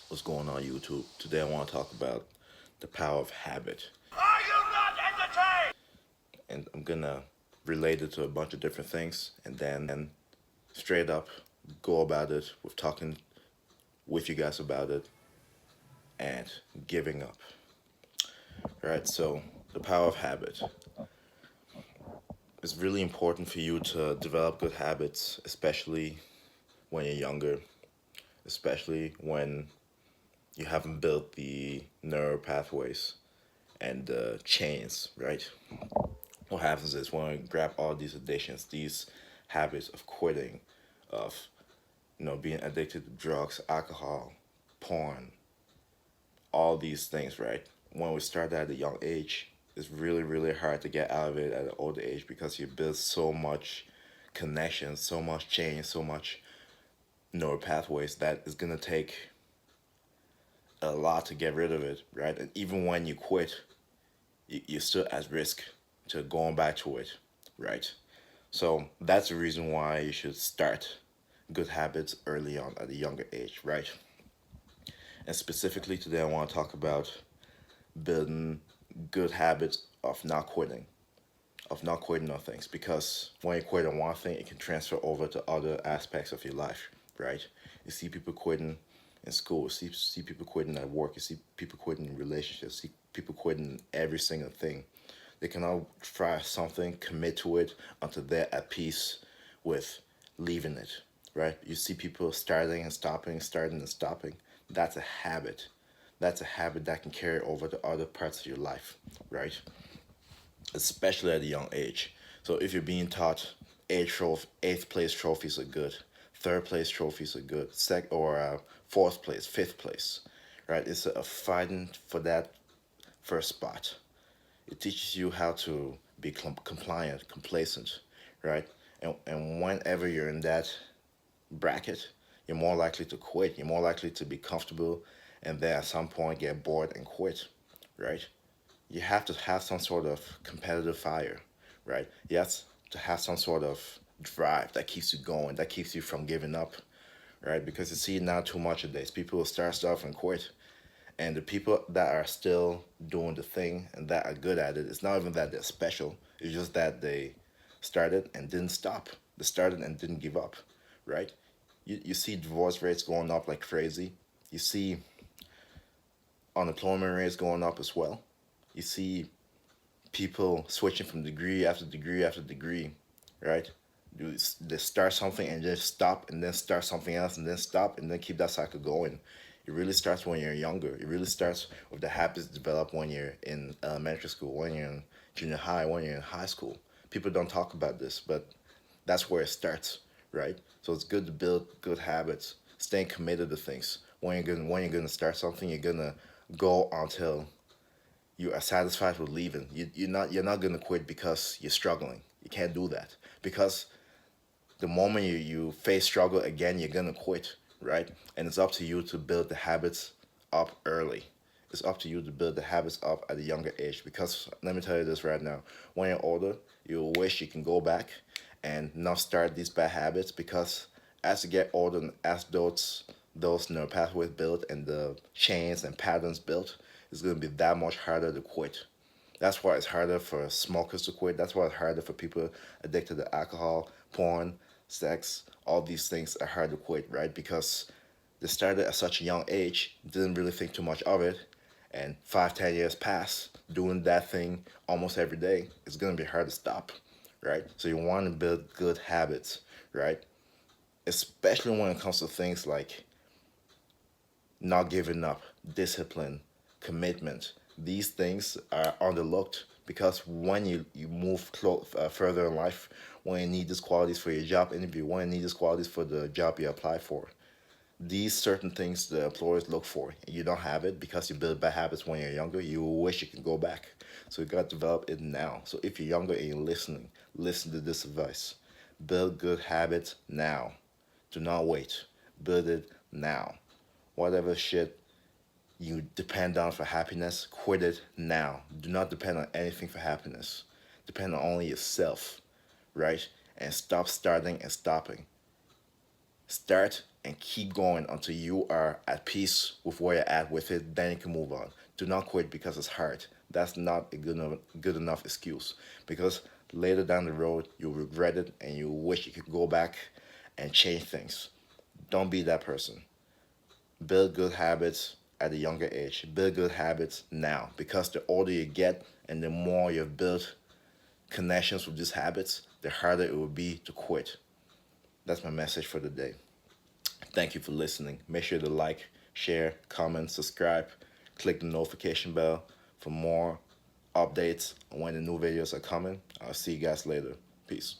What's going on, YouTube? Today I want to talk about the power of habit. Are you not entertained? And I'm gonna relate it to a bunch of different things and then straight up go about it with talking with you guys about it and giving up. Right? So, the power of habit. It's really important for you to develop good habits, especially when you're younger, especially when you haven't built the neural pathways and the chains, right? What happens is when we grab all these addictions, these habits of quitting, of being addicted to drugs, alcohol, porn, all these things, right? When we start at a young age, it's really, really hard to get out of it at an older age because you build so much connection, so much change, so much neural pathways that it's gonna take a lot to get rid of it, right? And even when you quit, you're still at risk to going back to it, right? So that's the reason why you should start good habits early on at a younger age, right? And specifically today, I want to talk about building good habits of not quitting on things. Because when you quit on one thing, it can transfer over to other aspects of your life, right? You see people quitting in school, see people quitting at work, you see people quitting in relationships, see people quitting every single thing. They can all try something, commit to it until they're at peace with leaving it, right? You see people starting and stopping, starting and stopping. That's a habit. That's a habit that can carry over to other parts of your life, right? Especially at a young age. So if you're being taught eighth place trophies are good, third place trophies are good, fourth place, fifth place, right? It's a fighting for that first spot. It teaches you how to be compliant, complacent, right? And whenever you're in that bracket, you're more likely to quit. You're more likely to be comfortable and then at some point get bored and quit, right? You have to have some sort of competitive fire, right? You have to have some sort of drive that keeps you going, that keeps you from giving up, right? Because you see now too much of this. People will start stuff and quit. And the people that are still doing the thing and that are good at it, it's not even that they're special. It's just that they started and didn't stop. They started and didn't give up, right? You see divorce rates going up like crazy. You see unemployment rates going up as well. You see people switching from degree after degree after degree, right? They start something and just stop and then start something else and then stop and then keep that cycle going. It really starts when you're younger. It really starts with the habits developed when you're in elementary school, when you're in junior high, when you're in high school. People don't talk about this, but that's where it starts, right? So it's good to build good habits, staying committed to things. When you're gonna start something, you're gonna go until you are satisfied with leaving. You're not gonna quit because you're struggling. You can't do that because the moment you face struggle again, you're gonna quit, right? And it's up to you to build the habits up early. It's up to you to build the habits up at a younger age because let me tell you this right now: when you're older, you wish you can go back and not start these bad habits because as you get older and as those neural pathways built and the chains and patterns built, it's gonna be that much harder to quit. That's why it's harder for smokers to quit. That's why it's harder for people addicted to alcohol, porn, sex. All these things are hard to quit, right? Because they started at such a young age, didn't really think too much of it, and 5, 10 years pass doing that thing almost every day. It's gonna be hard to stop, right? So you want to build good habits, right? Especially when it comes to things like not giving up, discipline, commitment. These things are underlooked because when you move further in life, when you need these qualities for your job interview, when you need these qualities for the job you apply for, these certain things the employers look for. You don't have it because you build bad habits when you're younger. You wish you can go back. So you got to develop it now. So if you're younger and you're listening, listen to this advice. Build good habits now. Do not wait. Build it now. Whatever shit you depend on for happiness, quit it now. Do not depend on anything for happiness. Depend on only yourself, right? And stop starting and stopping. Start and keep going until you are at peace with where you're at with it. Then you can move on. Do not quit because it's hard. That's not a good enough excuse, because later down the road you'll regret it and you wish you could go back and change things. Don't be that person. Build good habits at a younger age. Build good habits now, because the older you get and the more you've built connections with these habits, the harder it will be to quit. That's my message for the day. Thank you for listening. Make sure to like, share, comment, subscribe, click the notification bell for more updates on when the new videos are coming. I'll see you guys later. Peace.